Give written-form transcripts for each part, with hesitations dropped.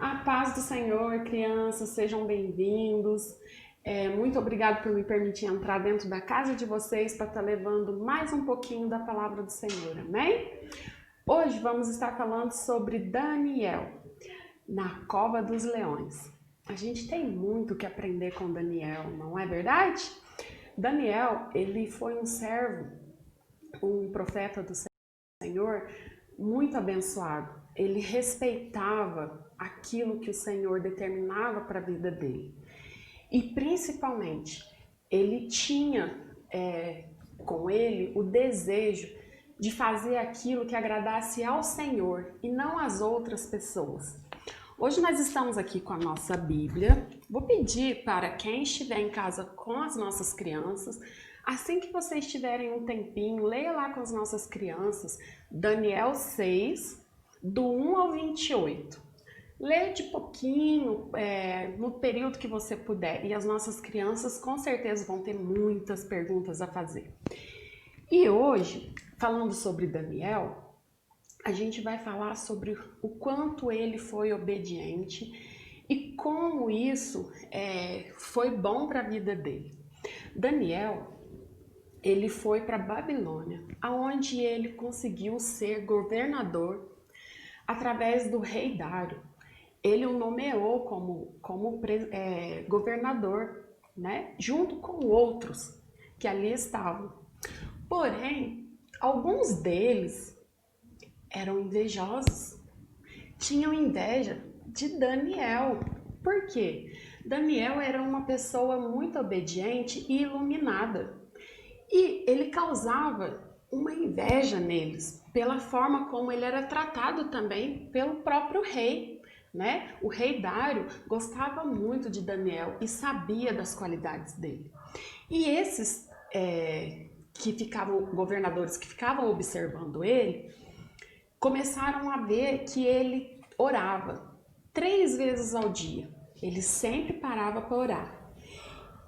A paz do Senhor, crianças, sejam bem-vindos. Muito obrigado por me permitir entrar dentro da casa de vocês para estar levando mais um pouquinho da palavra do Senhor, amém? Hoje vamos estar falando sobre Daniel, na cova dos leões. A gente tem muito que aprender com Daniel, não é verdade? Daniel, ele foi um servo, um profeta do Senhor muito abençoado. Ele respeitava aquilo que o Senhor determinava para a vida dele. E principalmente, ele tinha com ele o desejo de fazer aquilo que agradasse ao Senhor e não às outras pessoas. Hoje nós estamos aqui com a nossa Bíblia. Vou pedir para quem estiver em casa com as nossas crianças, assim que vocês tiverem um tempinho, leia lá com as nossas crianças Daniel 6, do 1 ao 28. Leia de pouquinho, no período que você puder, e as nossas crianças com certeza vão ter muitas perguntas a fazer. E hoje, falando sobre Daniel, a gente vai falar sobre o quanto ele foi obediente e como isso foi bom para a vida dele. Daniel, ele foi para Babilônia, aonde ele conseguiu ser governador através do rei Dário. Ele o nomeou como governador, né, junto com outros que ali estavam. Porém, alguns deles eram invejosos, tinham inveja de Daniel. Por quê? Daniel era uma pessoa muito obediente e iluminada. E ele causava uma inveja neles, pela forma como ele era tratado também pelo próprio rei, né? O rei Dário gostava muito de Daniel e sabia das qualidades dele. E esses governadores que ficavam observando ele, começaram a ver que ele orava 3 vezes ao dia. Ele sempre parava para orar.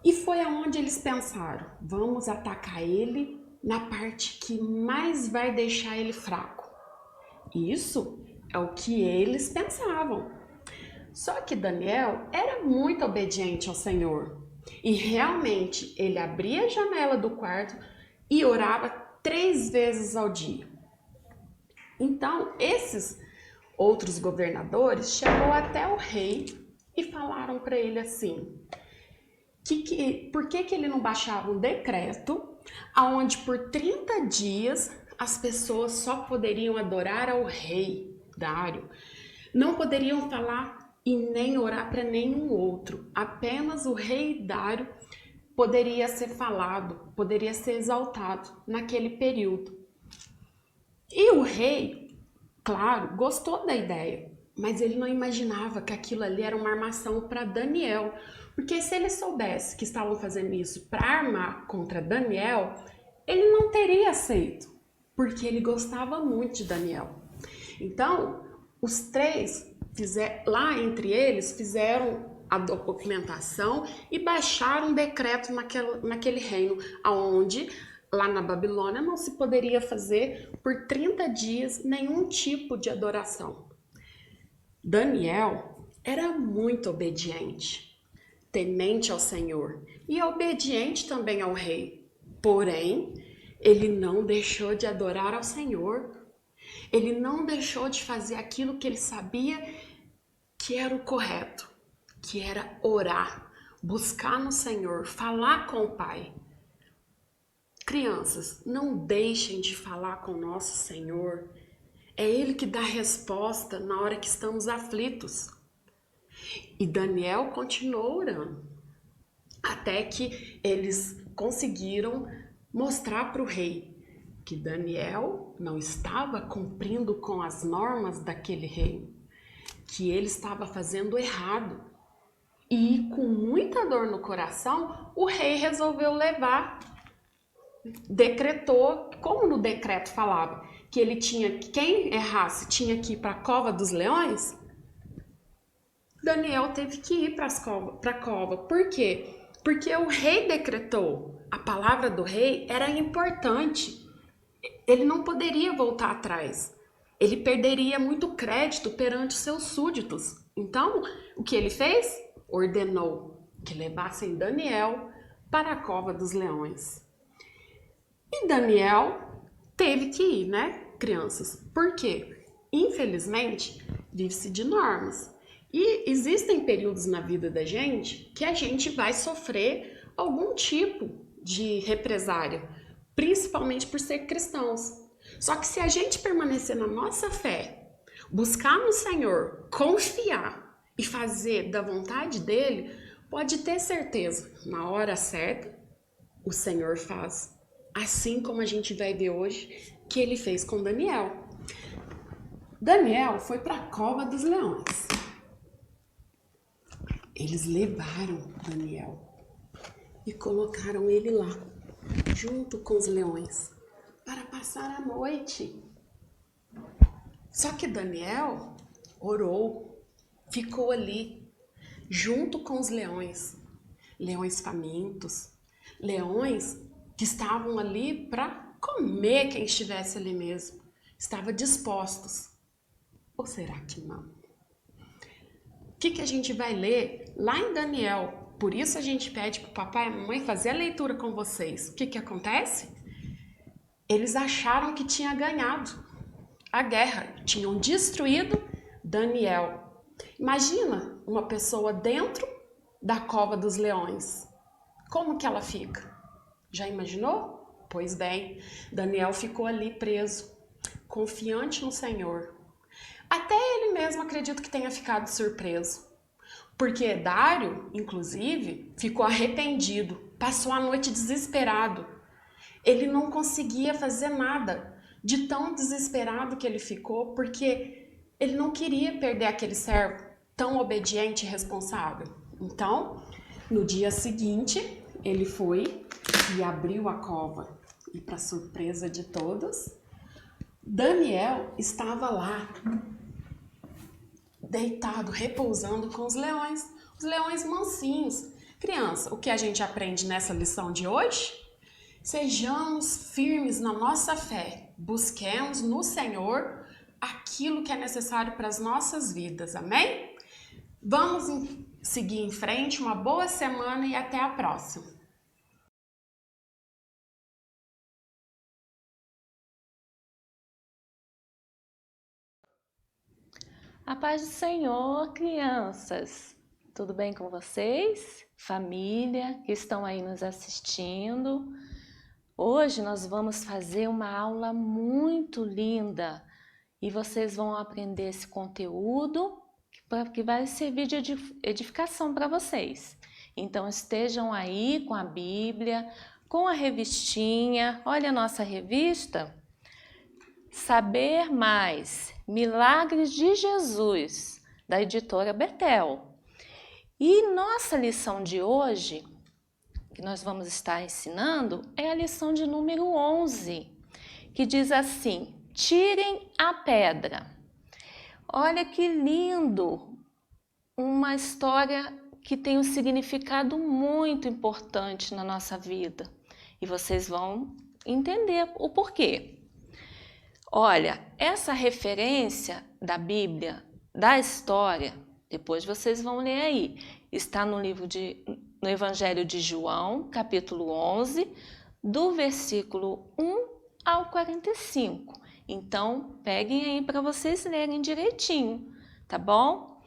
E foi aonde eles pensaram, vamos atacar ele na parte que mais vai deixar ele fraco. Isso é o que eles pensavam. Só que Daniel era muito obediente ao Senhor. E realmente ele abria a janela do quarto e orava 3 vezes ao dia. Então, esses outros governadores chegou até o rei e falaram para ele assim, por que ele não baixava um decreto onde por 30 dias as pessoas só poderiam adorar ao rei Dário, não poderiam falar e nem orar para nenhum outro, apenas o rei Dário poderia ser falado, poderia ser exaltado naquele período. E o rei, claro, gostou da ideia, mas ele não imaginava que aquilo ali era uma armação para Daniel, porque se ele soubesse que estavam fazendo isso para armar contra Daniel, ele não teria aceito, porque ele gostava muito de Daniel. Então, os três, lá entre eles, fizeram a documentação e baixaram um decreto naquele reino, onde lá na Babilônia não se poderia fazer por 30 dias nenhum tipo de adoração. Daniel era muito obediente, temente ao Senhor e obediente também ao rei. Porém, ele não deixou de adorar ao Senhor. Ele não deixou de fazer aquilo que ele sabia que era o correto, que era orar, buscar no Senhor, falar com o Pai. Crianças, não deixem de falar com o nosso Senhor. É Ele que dá resposta na hora que estamos aflitos. E Daniel continuou orando, até que eles conseguiram mostrar para o rei que Daniel não estava cumprindo com as normas daquele reino, que ele estava fazendo errado. E com muita dor no coração, o rei resolveu levar, decretou, como no decreto falava, que ele tinha, quem errasse tinha que ir para a cova dos leões, Daniel teve que ir para a cova. Por quê? Porque o rei decretou, a palavra do rei era importante, ele não poderia voltar atrás, ele perderia muito crédito perante os seus súditos. Então, o que ele fez? Ordenou que levassem Daniel para a cova dos leões. E Daniel teve que ir, né, crianças? Por quê? Infelizmente, vive-se de normas. E existem períodos na vida da gente que a gente vai sofrer algum tipo de represária, principalmente por ser cristãos. Só que se a gente permanecer na nossa fé, buscar no Senhor, confiar e fazer da vontade dele, pode ter certeza, na hora certa, o Senhor faz. Assim como a gente vai ver hoje que ele fez com Daniel. Daniel foi para a cova dos leões. Eles levaram Daniel e colocaram ele lá, junto com os leões, para passar a noite. Só que Daniel orou, ficou ali, junto com os leões. Leões famintos, leões que estavam ali para comer quem estivesse ali mesmo. Estavam dispostos. Ou será que não? O que a gente vai ler lá em Daniel? Por isso a gente pede para o papai e a mamãe fazer a leitura com vocês. O que acontece? Eles acharam que tinha ganhado a guerra, tinham destruído Daniel. Imagina uma pessoa dentro da cova dos leões. Como que ela fica? Já imaginou? Pois bem, Daniel ficou ali preso, confiante no Senhor. Até ele mesmo acredito que tenha ficado surpreso, porque Dário, inclusive, ficou arrependido, passou a noite desesperado. Ele não conseguia fazer nada, de tão desesperado que ele ficou, porque ele não queria perder aquele servo tão obediente e responsável. Então, no dia seguinte, ele foi e abriu a cova. E para surpresa de todos, Daniel estava lá, deitado, repousando com os leões mansinhos. Criança, o que a gente aprende nessa lição de hoje? Sejamos firmes na nossa fé, busquemos no Senhor aquilo que é necessário para as nossas vidas, amém? Vamos seguir em frente, uma boa semana e até a próxima. A paz do Senhor, crianças! Tudo bem com vocês? Família que estão aí nos assistindo. Hoje nós vamos fazer uma aula muito linda e vocês vão aprender esse conteúdo que vai servir de edificação para vocês. Então estejam aí com a Bíblia, com a revistinha. Olha a nossa revista. Saber Mais, Milagres de Jesus, da editora Betel. E nossa lição de hoje, que nós vamos estar ensinando, é a lição de número 11, que diz assim: tirem a pedra. Olha que lindo! Uma história que tem um significado muito importante na nossa vida. E vocês vão entender o porquê. Olha, essa referência da Bíblia, da história, depois vocês vão ler aí, está no no Evangelho de João, capítulo 11, do versículo 1 ao 45. Então, peguem aí para vocês lerem direitinho, tá bom?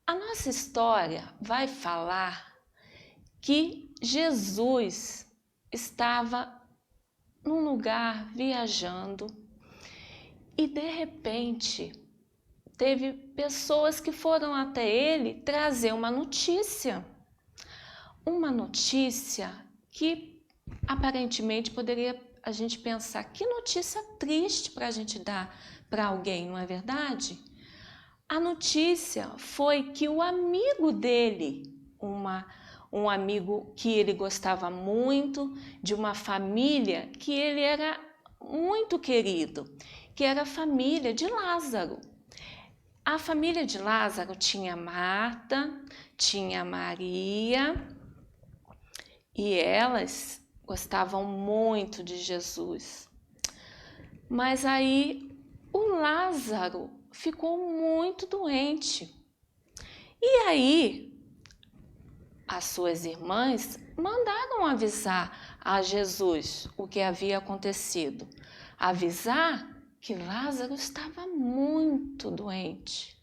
A nossa história vai falar que Jesus estava num lugar viajando e de repente teve pessoas que foram até ele trazer uma notícia que aparentemente poderia a gente pensar, que notícia triste para a gente dar para alguém, não é verdade? A notícia foi que o amigo dele, um amigo que ele gostava muito, de uma família que ele era muito querido, que era a família de Lázaro. A família de Lázaro tinha Marta, tinha Maria, e elas gostavam muito de Jesus. Mas aí o Lázaro ficou muito doente E aí, as suas irmãs mandaram avisar a Jesus o que havia acontecido. Avisar que Lázaro estava muito doente.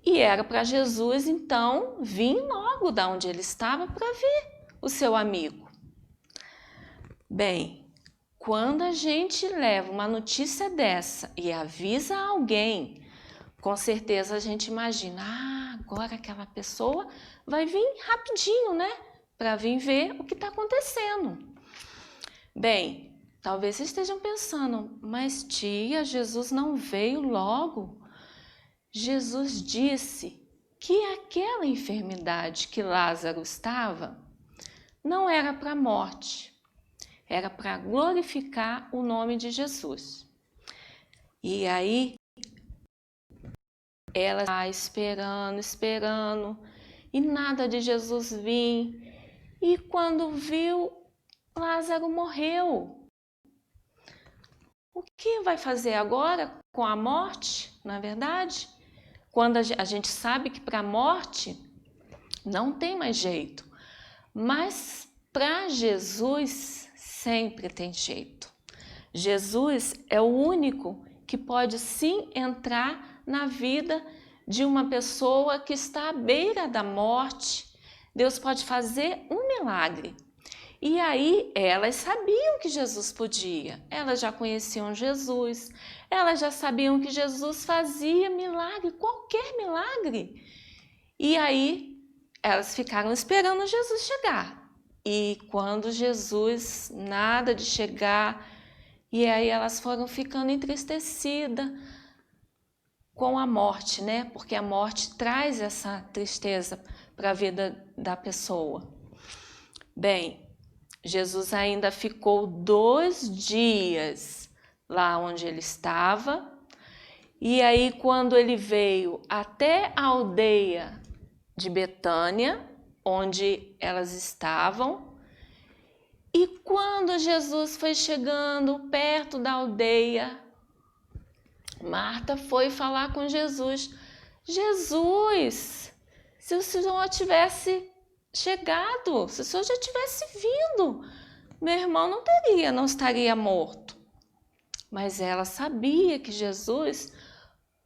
E era para Jesus, então, vir logo da onde ele estava para ver o seu amigo. Bem, quando a gente leva uma notícia dessa e avisa alguém, com certeza a gente imagina, agora aquela pessoa vai vir rapidinho, né? Para vir ver o que está acontecendo. Bem, talvez vocês estejam pensando, mas tia, Jesus não veio logo. Jesus disse que aquela enfermidade que Lázaro estava não era para a morte, era para glorificar o nome de Jesus. E aí, ela está esperando, e nada de Jesus vir. E quando viu, Lázaro morreu. O que vai fazer agora com a morte, na verdade? Quando a gente sabe que para a morte não tem mais jeito, mas para Jesus sempre tem jeito. Jesus é o único que pode sim entrar na vida de uma pessoa que está à beira da morte. Deus pode fazer um milagre. E aí elas sabiam que Jesus podia, elas já conheciam Jesus, elas já sabiam que Jesus fazia milagre, qualquer milagre. E aí elas ficaram esperando Jesus chegar. E quando Jesus, nada de chegar, e aí elas foram ficando entristecidas com a morte, né? Porque a morte traz essa tristeza para a vida da pessoa. Bem, Jesus ainda ficou 2 dias lá onde ele estava, e aí quando ele veio até a aldeia de Betânia, onde elas estavam, e quando Jesus foi chegando perto da aldeia, Marta foi falar com Jesus. Jesus, se o Senhor tivesse chegado, se o Senhor já tivesse vindo, meu irmão não estaria morto. Mas ela sabia que Jesus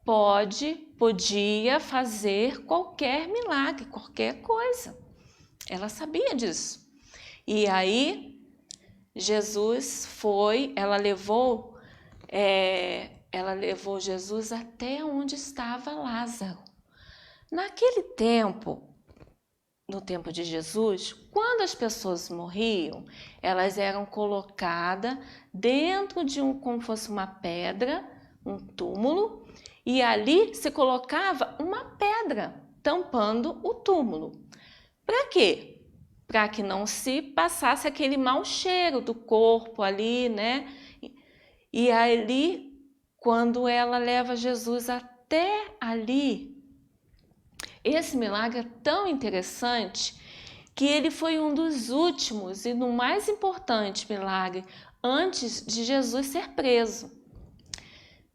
podia fazer qualquer milagre, qualquer coisa. Ela sabia disso. E aí, ela levou Jesus até onde estava Lázaro. Naquele tempo, no tempo de Jesus, quando as pessoas morriam, elas eram colocadas dentro de como fosse uma pedra, um túmulo, e ali se colocava uma pedra tampando o túmulo. Para quê? Para que não se passasse aquele mau cheiro do corpo ali, né? E ali, quando ela leva Jesus até ali, esse milagre é tão interessante que ele foi um dos últimos e no mais importante milagre antes de Jesus ser preso.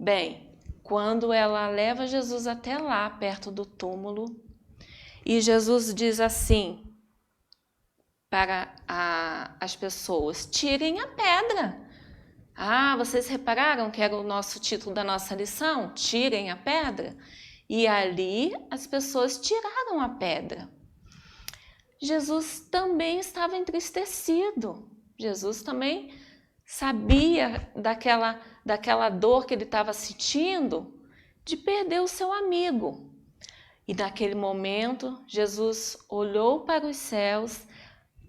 Bem, quando ela leva Jesus até lá, perto do túmulo, e Jesus diz assim para as pessoas: tirem a pedra. Vocês repararam que era o nosso título da nossa lição? Tirem a pedra? E ali as pessoas tiraram a pedra. Jesus também estava entristecido. Jesus também sabia daquela dor que ele estava sentindo de perder o seu amigo. E naquele momento, Jesus olhou para os céus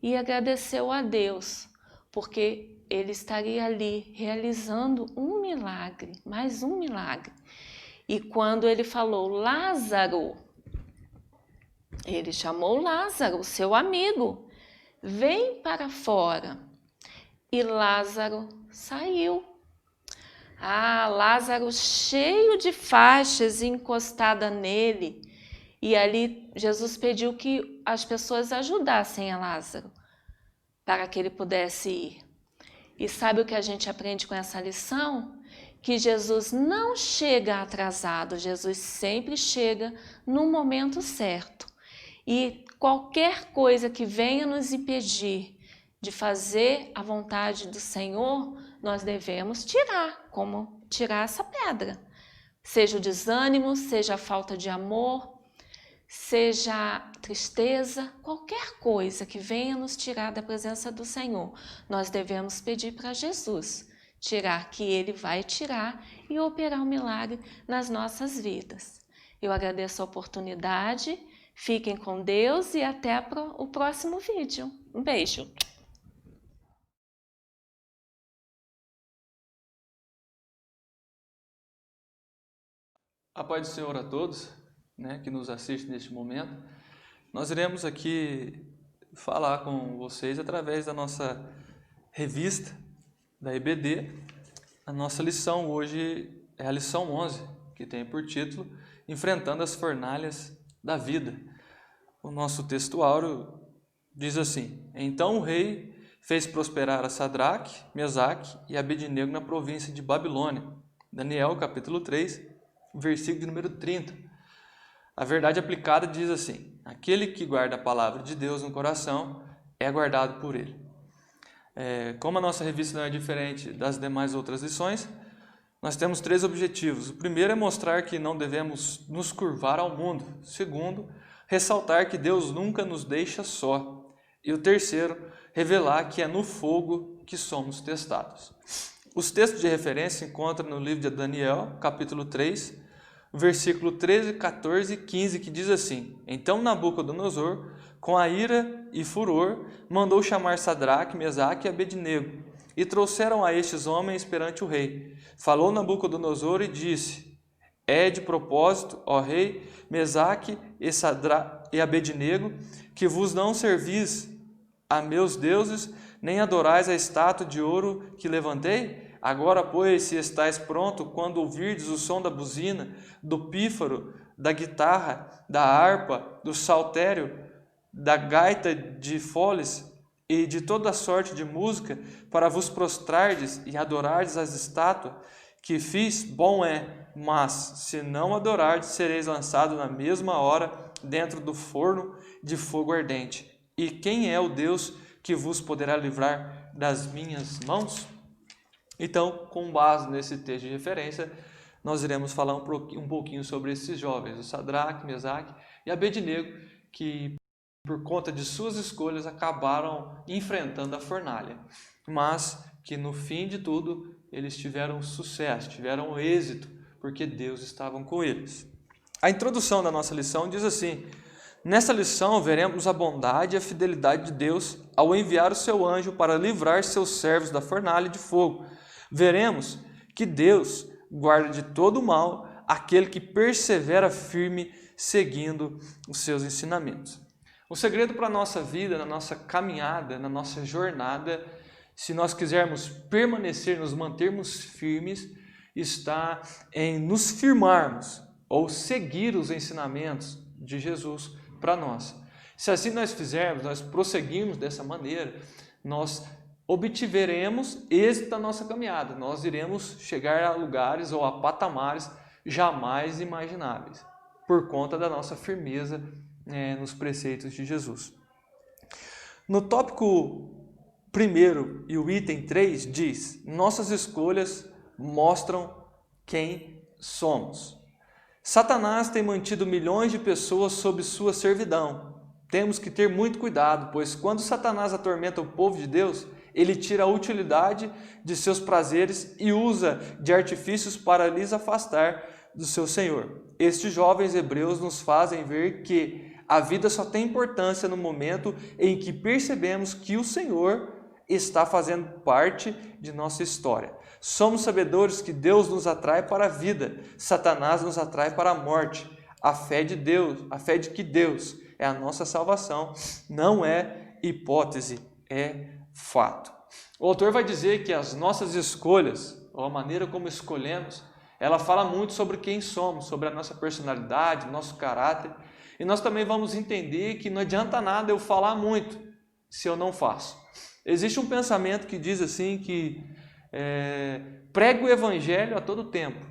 e agradeceu a Deus, porque ele estaria ali realizando um milagre, mais um milagre. E quando ele falou Lázaro, ele chamou Lázaro, seu amigo, vem para fora. E Lázaro saiu. Lázaro cheio de faixas encostada nele. E ali Jesus pediu que as pessoas ajudassem a Lázaro para que ele pudesse ir. E sabe o que a gente aprende com essa lição? que Jesus não chega atrasado, Jesus sempre chega no momento certo. E qualquer coisa que venha nos impedir de fazer a vontade do Senhor, nós devemos tirar, como tirar essa pedra. Seja o desânimo, seja a falta de amor, seja a tristeza, qualquer coisa que venha nos tirar da presença do Senhor, nós devemos pedir para Jesus tirar, que Ele vai tirar e operar um milagre nas nossas vidas. Eu agradeço a oportunidade, fiquem com Deus e até o próximo vídeo. Um beijo! A paz do Senhor a todos, que nos assistem neste momento. Nós iremos aqui falar com vocês através da nossa revista da EBD. A nossa lição hoje é a lição 11, que tem por título Enfrentando as Fornalhas da Vida. O nosso texto áureo diz assim: Então o rei fez prosperar a Sadraque, Mesaque e Abednego na província de Babilônia. Daniel, capítulo 3, versículo de número 30. A verdade aplicada diz assim: aquele que guarda a palavra de Deus no coração é guardado por ele. Como a nossa revista não é diferente das demais outras lições, nós temos 3 objetivos. O primeiro é mostrar que não devemos nos curvar ao mundo. O segundo, ressaltar que Deus nunca nos deixa só. E o terceiro, revelar que é no fogo que somos testados. Os textos de referência se encontram no livro de Daniel, capítulo 3, versículo 13, 14 e 15, que diz assim: Então Nabucodonosor, com a ira e furor, mandou chamar Sadraque, Mesaque e Abednego, e trouxeram a estes homens perante o rei. Falou Nabucodonosor e disse: É de propósito, ó rei, Mesaque e Abednego, que vos não servis a meus deuses, nem adorais a estátua de ouro que levantei? Agora, pois, se estáis pronto, quando ouvirdes o som da buzina, do pífaro, da guitarra, da harpa, do saltério, da gaita de foles e de toda sorte de música, para vos prostrardes e adorardes as estátuas que fiz, bom é, mas se não adorardes, sereis lançados na mesma hora dentro do forno de fogo ardente. E quem é o Deus que vos poderá livrar das minhas mãos? Então, com base nesse texto de referência, nós iremos falar um pouquinho sobre esses jovens, o Sadraque, Mesaque e Abednego, que por conta de suas escolhas acabaram enfrentando a fornalha, mas que no fim de tudo eles tiveram sucesso, tiveram êxito, porque Deus estava com eles. A introdução da nossa lição diz assim: Nessa lição veremos a bondade e a fidelidade de Deus ao enviar o seu anjo para livrar seus servos da fornalha de fogo. Veremos que Deus guarda de todo o mal aquele que persevera firme seguindo os seus ensinamentos. O segredo para a nossa vida, na nossa caminhada, na nossa jornada, se nós quisermos permanecer, nos mantermos firmes, está em nos firmarmos ou seguir os ensinamentos de Jesus para nós. Se assim nós fizermos, nós prosseguirmos dessa maneira, nós obtiveremos êxito na nossa caminhada. Nós iremos chegar a lugares ou a patamares jamais imagináveis, por conta da nossa firmeza nos preceitos de Jesus. No tópico 1 e o item 3 diz: nossas escolhas mostram quem somos. Satanás tem mantido milhões de pessoas sob sua servidão. Temos que ter muito cuidado, pois quando Satanás atormenta o povo de Deus, ele tira a utilidade de seus prazeres e usa de artifícios para lhes afastar do seu Senhor. Estes jovens hebreus nos fazem ver que a vida só tem importância no momento em que percebemos que o Senhor está fazendo parte de nossa história. Somos sabedores que Deus nos atrai para a vida, Satanás nos atrai para a morte. A fé de Deus, a fé de que Deus é a nossa salvação, não é hipótese, é fato. O autor vai dizer que as nossas escolhas, ou a maneira como escolhemos, ela fala muito sobre quem somos, sobre a nossa personalidade, nosso caráter. E nós também vamos entender que não adianta nada eu falar muito se eu não faço. Existe um pensamento que diz assim que pregue o evangelho a todo tempo,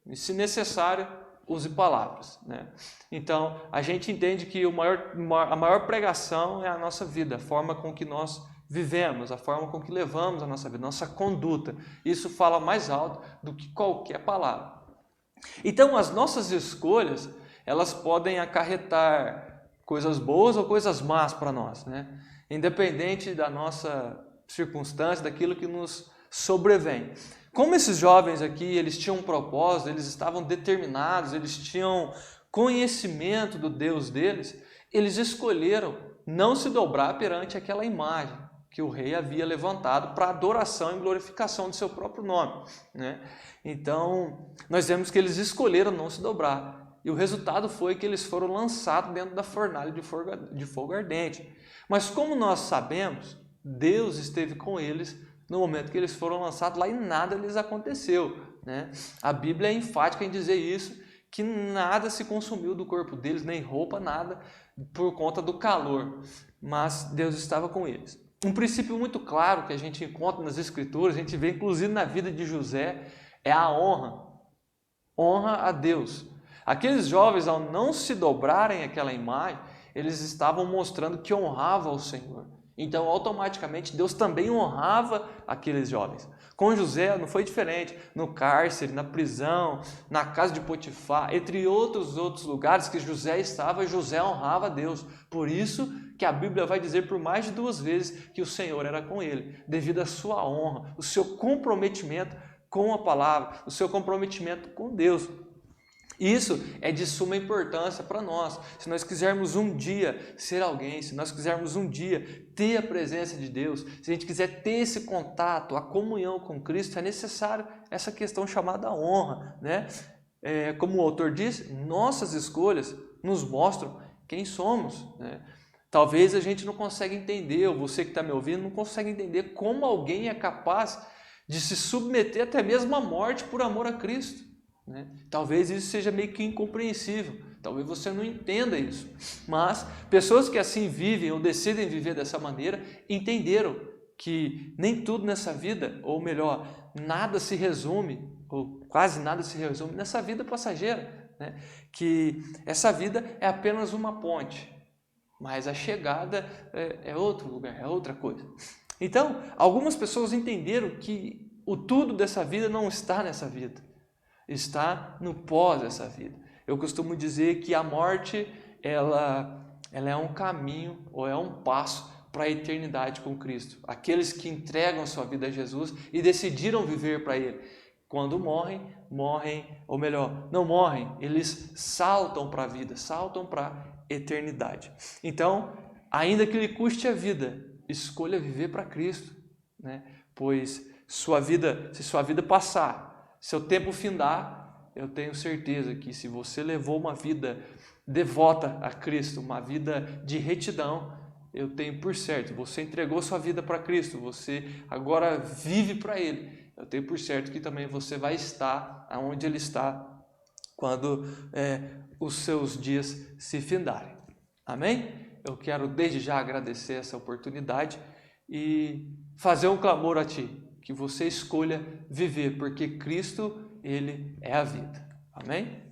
e se necessário, use palavras, né? Então, a gente entende que a maior pregação é a nossa vida, a forma com que nós vivemos, a forma com que levamos a nossa vida, nossa conduta. Isso fala mais alto do que qualquer palavra. Então, as nossas escolhas, elas podem acarretar coisas boas ou coisas más para nós, né? Independente da nossa circunstância, daquilo que nos sobrevém. Como esses jovens aqui, eles tinham um propósito, eles estavam determinados, eles tinham conhecimento do Deus deles, eles escolheram não se dobrar perante aquela imagem que o rei havia levantado para adoração e glorificação do seu próprio nome, né? Então, nós vemos que eles escolheram não se dobrar. E o resultado foi que eles foram lançados dentro da fornalha de fogo ardente. Mas como nós sabemos, Deus esteve com eles no momento que eles foram lançados lá e nada lhes aconteceu, né? A Bíblia é enfática em dizer isso, que nada se consumiu do corpo deles, nem roupa, nada, por conta do calor. Mas Deus estava com eles. Um princípio muito claro que a gente encontra nas Escrituras, a gente vê inclusive na vida de José, é a honra. Honra a Deus. Aqueles jovens, ao não se dobrarem àquela imagem, eles estavam mostrando que honravam ao Senhor. Então, automaticamente, Deus também honrava aqueles jovens. Com José não foi diferente. No cárcere, na prisão, na casa de Potifar, entre outros lugares que José estava, José honrava a Deus. Por isso que a Bíblia vai dizer por mais de 2 vezes que o Senhor era com ele, devido à sua honra, o seu comprometimento com a palavra, o seu comprometimento com Deus. Isso é de suma importância para nós. Se nós quisermos um dia ser alguém, se nós quisermos um dia ter a presença de Deus, se a gente quiser ter esse contato, a comunhão com Cristo, é necessário essa questão chamada honra, né? Como o autor diz, nossas escolhas nos mostram quem somos, né? Talvez a gente não consiga entender, ou você que está me ouvindo não consegue entender como alguém é capaz de se submeter até mesmo à morte por amor a Cristo, né? Talvez isso seja meio que incompreensível, talvez você não entenda isso, mas pessoas que assim vivem ou decidem viver dessa maneira entenderam que nem tudo nessa vida, ou melhor, nada se resume, ou quase nada se resume nessa vida passageira, né? Que essa vida é apenas uma ponte, mas a chegada é outro lugar, é outra coisa. Então, algumas pessoas entenderam que o tudo dessa vida não está nessa vida, está no pós dessa vida. Eu costumo dizer que a morte ela é um caminho ou é um passo para a eternidade com Cristo. Aqueles que entregam sua vida a Jesus e decidiram viver para Ele. Quando morrem, ou melhor, não morrem, eles saltam para a vida, saltam para a eternidade. Então, ainda que lhe custe a vida, escolha viver para Cristo, né? Pois se sua vida passar, seu tempo findar, eu tenho certeza que se você levou uma vida devota a Cristo, uma vida de retidão, eu tenho por certo, você entregou sua vida para Cristo, você agora vive para Ele, eu tenho por certo que também você vai estar onde Ele está quando os seus dias se findarem. Amém? Eu quero desde já agradecer essa oportunidade e fazer um clamor a Ti, que você escolha viver, porque Cristo, Ele é a vida. Amém?